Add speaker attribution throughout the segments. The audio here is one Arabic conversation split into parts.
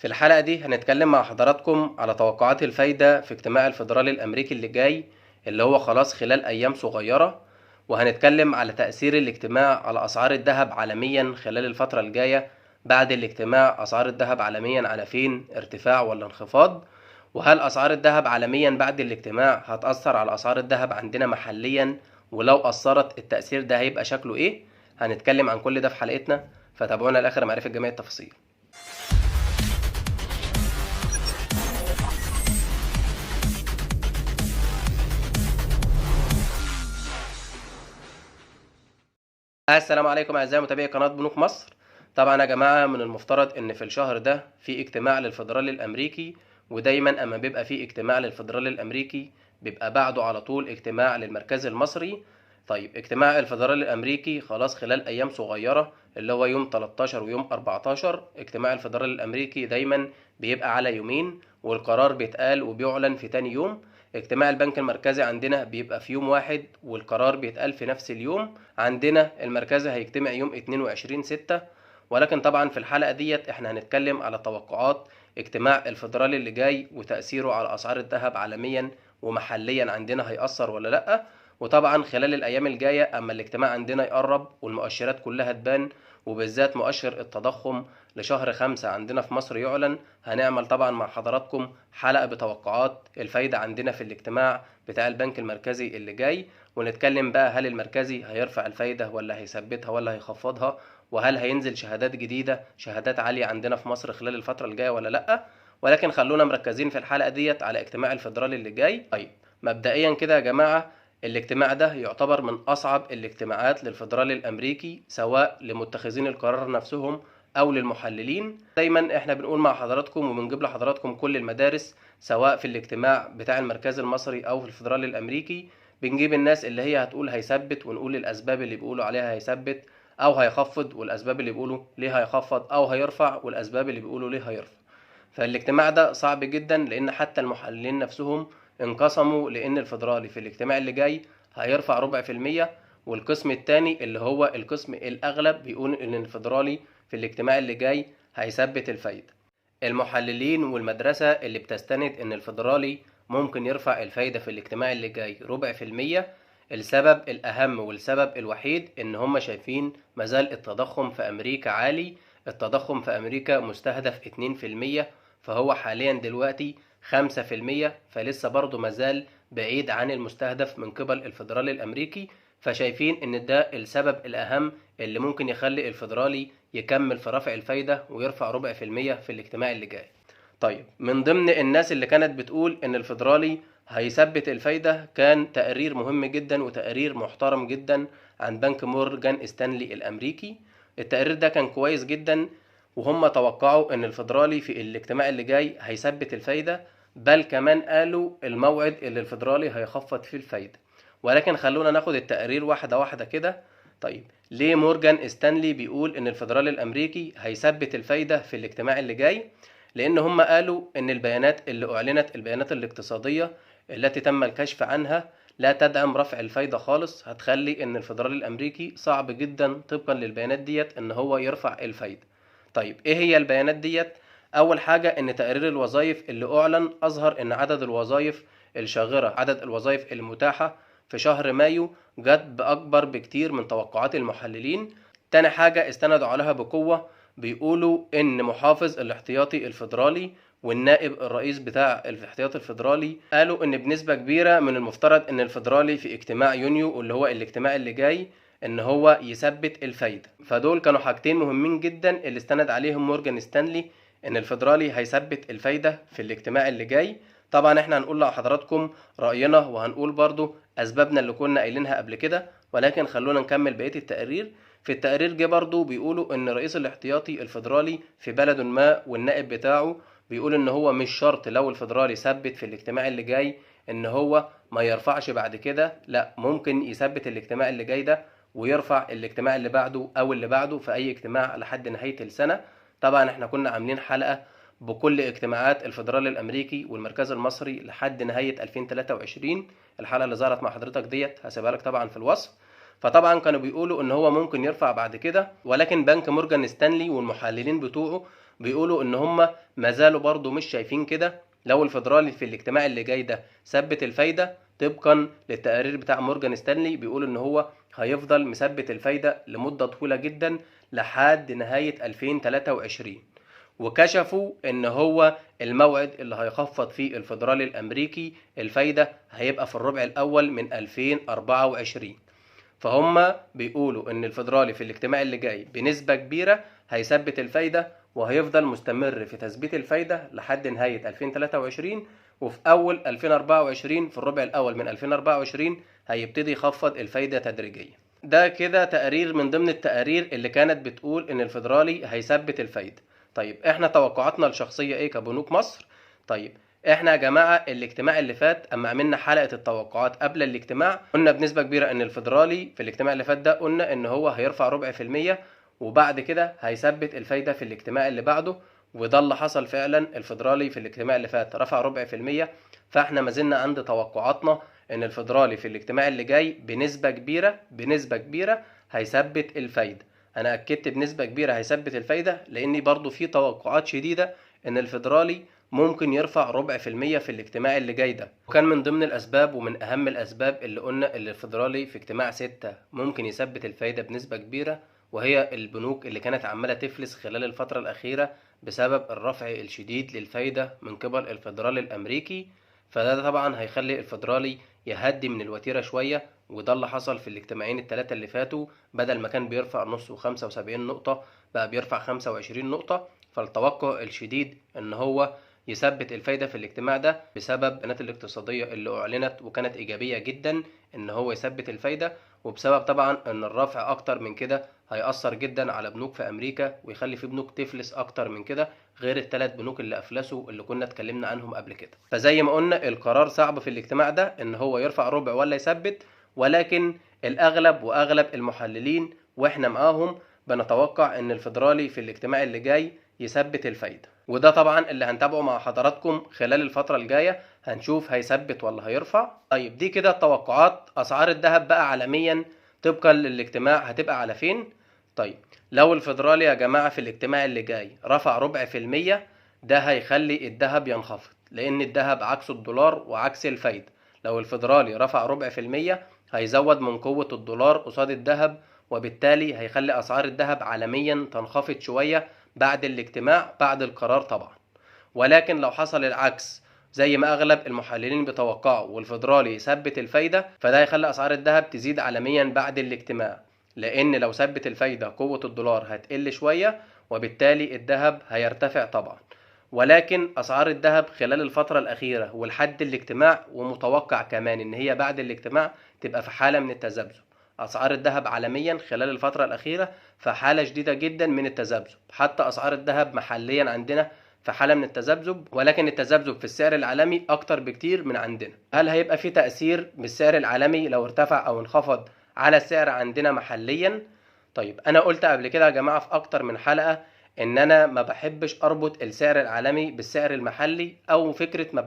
Speaker 1: في الحلقة دي هنتكلم مع حضراتكم على توقعات الفايدة في اجتماع الفيدرالي الأمريكي اللي جاي، اللي هو خلاص خلال أيام صغيرة. وهنتكلم على تأثير الاجتماع على أسعار الذهب عالميا خلال الفترة الجاية. بعد الاجتماع أسعار الذهب عالميا على فين، ارتفاع ولا انخفاض؟ وهل أسعار الذهب عالميا بعد الاجتماع هتأثر على أسعار الذهب عندنا محليا؟ ولو أثرت التأثير ده هيبقى شكله إيه؟ هنتكلم عن كل ده في حلقتنا، فتابعونا لآخر معرفة جميع التفاصيل. السلام عليكم اعزائي متابعي قناه بنوك مصر. طبعا يا جماعه من المفترض ان في الشهر ده في اجتماع للفدرالي الامريكي، ودايما اما بيبقى في اجتماع للفدرالي الامريكي بيبقى بعده على طول اجتماع للمركزي المصري. طيب اجتماع الفدرالي الامريكي خلاص خلال ايام صغيره، اللي هو يوم 13 ويوم 14. اجتماع الفدرالي الامريكي دايما بيبقى على يومين، والقرار بيتقال وبيعلن في تاني يوم. اجتماع البنك المركزي عندنا بيبقى في يوم واحد والقرار بيتقال في نفس اليوم. عندنا المركزي هيجتمع يوم 22/6. ولكن طبعا في الحلقة ديت احنا هنتكلم على توقعات اجتماع الفيدرالي اللي جاي وتأثيره على أسعار الذهب عالميا ومحليا عندنا هيأثر ولا لأ. وطبعا خلال الأيام الجاية أما الاجتماع عندنا يقرب والمؤشرات كلها تبان، وبالذات مؤشر التضخم لشهر 5 عندنا في مصر يعلن، هنعمل طبعا مع حضراتكم حلقة بتوقعات الفايدة عندنا في الاجتماع بتاع البنك المركزي اللي جاي، ونتكلم بقى هل المركزي هيرفع الفايدة ولا هيثبتها ولا هيخفضها، وهل هينزل شهادات جديدة، شهادات عالية عندنا في مصر خلال الفترة الجاية ولا لأ. ولكن خلونا مركزين في الحلقة ديت على اجتماع الفيدرالي اللي جاي. طيب مبدئيا كده يا جماعة، الاجتماع ده يعتبر من أصعب الاجتماعات للفيدرالي الأمريكي، سواء لمتخذين القرار نفسهم أو للمحللين. دايما احنا بنقول مع حضراتكم وبنجيب لحضراتكم كل المدارس، سواء في الاجتماع بتاع المركز المصري أو في الفيدرالي الأمريكي. بنجيب الناس اللي هي هتقول هيثبت ونقول الأسباب اللي بيقولوا عليها هيثبت، أو هيخفض والأسباب اللي بيقولوا ليه هيخفض، أو هيرفع والأسباب اللي بيقولوا ليه هيرفع. فالاجتماع ده صعب جدا، لأن حتى المحللين نفسهم انقسموا، لأن الفيدرالي في الاجتماع اللي جاي هيرفع 4%، والقسم الثاني اللي هو القسم الأغلب بيقول إن الفيدرالي في الاجتماع اللي جاي هيثبت الفايدة. المحللين والمدرسة اللي بتستند إن الفيدرالي ممكن يرفع الفايدة في الاجتماع اللي جاي 4%، السبب الأهم والسبب الوحيد إن هم شايفين مازال التضخم في أمريكا عالي. التضخم في أمريكا مستهدف 2%، فهو حاليا دلوقتي 5%، فلسه برضه مازال بعيد عن المستهدف من قبل الفيدرالي الأمريكي. فشايفين إن ده السبب الأهم اللي ممكن يخلي الفيدرالي يكمل في رفع الفايدة ويرفع 4% في الاجتماع اللي جاي. طيب من ضمن الناس اللي كانت بتقول إن الفيدرالي هيثبت الفايدة كان تقرير مهم جدا وتقرير محترم جدا عن بنك مورجان ستانلي الأمريكي. التقرير ده كان كويس جدا، وهم توقعوا ان الفيدرالي في الاجتماع اللي جاي هيثبت الفايدة، بل كمان قالوا الموعد اللي الفيدرالي هيخفض فيه الفايدة. ولكن خلونا ناخد التقرير واحدة واحدة كده. طيب ليه مورجان ستانلي بيقول ان الفيدرالي الامريكي هيثبت الفايدة في الاجتماع اللي جاي؟ لان هم قالوا ان البيانات اللي اعلنت، البيانات الاقتصادية التي تم الكشف عنها، لا تدعم رفع الفايدة خالص، هتخلي ان الفيدرالي الامريكي صعب جدا طبقا للبيانات ديت ان هو يرفع الفايدة. طيب ايه هي البيانات ديت؟ اول حاجة ان تقرير الوظائف اللي اعلن اظهر ان عدد الوظائف الشاغرة، عدد الوظائف المتاحة في شهر مايو جت باكبر بكتير من توقعات المحللين. تاني حاجة استندوا عليها بقوة، بيقولوا ان محافظ الاحتياطي الفيدرالي والنائب الرئيس بتاع الاحتياطي الفيدرالي قالوا ان بنسبة كبيرة من المفترض ان الفيدرالي في اجتماع يونيو اللي هو الاجتماع اللي جاي ان هو يثبت الفايدة. فدول كانوا حاجتين مهمين جدا اللي استند عليهم مورجان ستانلي، ان الفيدرالي هيثبت الفايدة في الاجتماع اللي جاي. طبعا احنا هنقول لحضراتكم رأينا وهنقول برضو اسبابنا اللي كنا قايلينها قبل كده، ولكن خلونا نكمل بقية التقرير. في التقرير جه برضو بيقولوا ان رئيس الاحتياطي الفيدرالي في بلد ما والنائب بتاعه بيقول ان هو مش شرط لو الفيدرالي ثبت في الاجتماع اللي جاي ان هو ما يرفعش بعد كده، لا ممكن يثبت الاجتماع اللي جاي ده ويرفع الاجتماع اللي بعده او اللي بعده في اي اجتماع لحد نهاية السنة. طبعا احنا كنا عاملين حلقة بكل اجتماعات الفيدرالي الامريكي والمركز المصري لحد نهاية 2023. الحلقة اللي ظهرت مع حضرتك ديت هسيبها لك طبعا في الوصف. فطبعا كانوا بيقولوا ان هو ممكن يرفع بعد كده، ولكن بنك مورجان ستانلي والمحللين بتوعه بيقولوا ان هم ما زالوا برضو مش شايفين كده. لو الفيدرالي في الاجتماع اللي جاي ده ثبت الفايدة طبقا للتقارير بتاع مورجان ستانلي، بيقول ان هو هيفضل مثبت الفايدة لمدة طويلة جدا لحد نهاية 2023. وكشفوا ان هو الموعد اللي هيخفض فيه الفيدرالي الامريكي الفايدة هيبقى في الربع الاول من 2024. فهم بيقولوا ان الفيدرالي في الاجتماع اللي جاي بنسبة كبيرة هيثبت الفايدة، وهيفضل مستمر في تثبيت الفايدة لحد نهاية 2023. وفي اول 2024 في الربع الاول من 2024 هيبتدي يخفض الفايدة تدريجيا. ده كده تقارير من ضمن التقارير اللي كانت بتقول ان الفيدرالي هيثبت الفايدة. طيب احنا توقعاتنا الشخصية ايه كبنوك مصر؟ طيب احنا يا جماعة الاجتماع اللي فات اما عملنا حلقة التوقعات قبل الاجتماع قلنا بنسبة كبيرة ان الفيدرالي في الاجتماع اللي فات ده قلنا ان هو هيرفع 0.25%، وبعد كده هيثبت الفايدة في الاجتماع اللي بعده. وده اللي حصل فعلا، الفيدرالي في الاجتماع اللي فات رفع 0.5%. فاحنا ما زلنا عند توقعاتنا ان الفيدرالي في الاجتماع اللي جاي بنسبة كبيرة هيثبت الفايدة. انا اكدت بنسبة كبيرة هيثبت الفايدة لاني برضو في توقعات شديدة ان الفيدرالي ممكن يرفع 0.5% في الاجتماع اللي جاي ده. وكان من ضمن الاسباب ومن اهم الاسباب اللي قلنا ان الفيدرالي في اجتماع 6 ممكن يثبت الفايدة بنسبة كبيرة، وهي البنوك اللي كانت عمالة تفلس خلال الفترة الأخيرة بسبب الرفع الشديد للفايدة من قبل الفيدرالي الأمريكي. فده طبعا هيخلي الفيدرالي يهدي من الوتيرة شوية، وده اللي حصل في الاجتماعين الثلاثة اللي فاتوا. بدل ما كان بيرفع نص و75 نقطة بقى بيرفع 25 نقطة. فالتوقع الشديد ان هو يثبت الفايدة في الاجتماع ده بسبب البيانات الاقتصادية اللي أعلنت وكانت إيجابية جدا ان هو يثبت الفايدة، وبسبب طبعا ان الرفع اكتر من كده هيأثر جدا على بنوك في امريكا ويخلي في بنوك تفلس اكتر من كده غير الثلاث بنوك اللي افلسوا اللي كنا اتكلمنا عنهم قبل كده. فزي ما قلنا القرار صعب في الاجتماع ده ان هو يرفع ربع ولا يثبت، ولكن الاغلب واغلب المحللين واحنا معاهم بنتوقع ان الفيدرالي في الاجتماع اللي جاي يثبت الفايدة. وده طبعا اللي هنتابعه مع حضراتكم خلال الفترة الجاية، هنشوف هيثبت ولا هيرفع. طيب دي كده التوقعات. اسعار الذهب بقى عالميا طبقا للاجتماع هتبقى على فين؟ طيب لو الفيدرالي يا جماعة في الاجتماع اللي جاي رفع 0.5%، ده هيخلي الذهب ينخفض، لان الذهب عكس الدولار وعكس الفايدة. لو الفيدرالي رفع 0.5% هيزود من قوة الدولار قصاد الذهب، وبالتالي هيخلي اسعار الذهب عالميا تنخفض شوية بعد الاجتماع بعد القرار طبعا. ولكن لو حصل العكس زي ما اغلب المحللين بيتوقعوا والفيدرالي يثبت الفايده، فده هيخلي اسعار الذهب تزيد عالميا بعد الاجتماع، لان لو ثبت الفايده قوه الدولار هتقل شويه وبالتالي الذهب هيرتفع طبعا. ولكن اسعار الذهب خلال الفتره الاخيره ولحد الاجتماع، ومتوقع كمان ان هي بعد الاجتماع تبقى في حاله من التذبذب. اسعار الذهب عالميا خلال الفتره الاخيره في حاله شديده جدا من التذبذب، حتى اسعار الذهب محليا عندنا في حالة من التذبذب، ولكن التذبذب في السعر العالمي أكتر بكتير من عندنا. هل هيبقى في تأثير بالسعر العالمي لو ارتفع أو انخفض على السعر عندنا محليا؟ طيب أنا قلت قبل كده يا جماعة في أكتر من حلقة إن أنا ما بحبش أربط السعر العالمي بالسعر المحلي، أو فكرة ما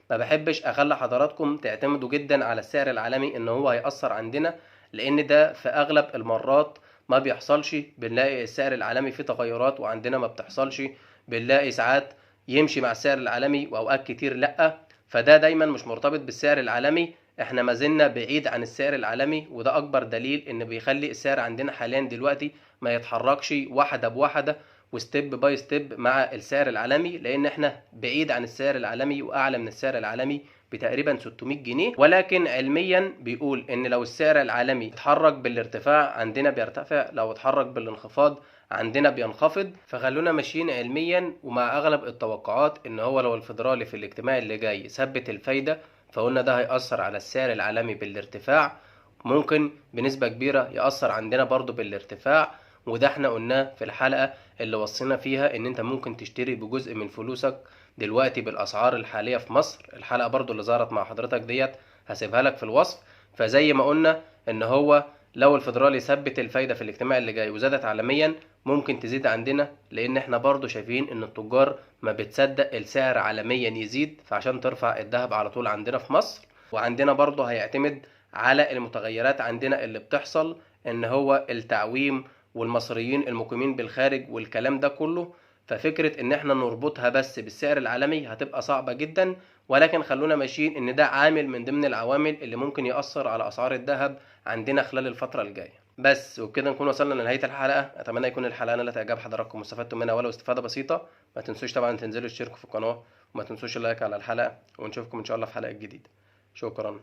Speaker 1: بحبش أخلي حضراتكم تعتمدوا جدا على السعر العالمي إن هو هيأثر عندنا، لأن ده في أغلب المرات ما بيحصلش. بنلاقي السعر العالمي فيه تغيرات وعندنا ما بتحصلش، بنلاقي ساعات يمشي مع السعر العالمي واوقات كتير لا. فده دايما مش مرتبط بالسعر العالمي، احنا ما زلنا بعيد عن السعر العالمي، وده اكبر دليل ان بيخلي السعر عندنا حاليا دلوقتي ما يتحركش واحده بواحده وستيب باي ستيب مع السعر العالمي، لان احنا بعيد عن السعر العالمي واعلى من السعر العالمي بتقريبا 600 جنيه. ولكن علميا بيقول ان لو السعر العالمي اتحرك بالارتفاع عندنا بيرتفع، لو اتحرك بالانخفاض عندنا بينخفض. فخلونا ماشيين علميا ومع اغلب التوقعات ان هو لو الفيدرالي في الاجتماع اللي جاي ثبت الفايدة، فقلنا ده هيأثر على السعر العالمي بالارتفاع، ممكن بنسبة كبيرة يأثر عندنا برضو بالارتفاع. وده احنا قلناه في الحلقة اللي وصينا فيها ان انت ممكن تشتري بجزء من فلوسك دلوقتي بالاسعار الحالية في مصر. الحلقة برضو اللي ظهرت مع حضرتك ديت هسيبها لك في الوصف. فزي ما قلنا ان هو لو الفيدرالي ثبت الفايدة في الاجتماع اللي جاي وزادت عالميا ممكن تزيد عندنا، لان احنا برضو شايفين ان التجار ما بتصدق السعر عالميا يزيد فعشان ترفع الذهب على طول عندنا في مصر. وعندنا برضو هيعتمد على المتغيرات عندنا اللي بتحصل، ان هو التعويم والمصريين المقيمين بالخارج والكلام ده كله. ففكرة ان احنا نربطها بس بالسعر العالمي هتبقى صعبة جدا، ولكن خلونا ماشيين ان ده عامل من ضمن العوامل اللي ممكن يأثر على اسعار الذهب عندنا خلال الفترة الجاية. بس وبكده نكون وصلنا لنهاية الحلقة. اتمنى يكون الحلقة نالت اعجاب حضراتكم واستفدتم منها ولو استفادة بسيطة. ما تنسوش طبعا تنزلوا تشتركوا في القناة، وما تنسوش اللايك على الحلقة، ونشوفكم ان شاء الله في حلقة جديدة. شكرا.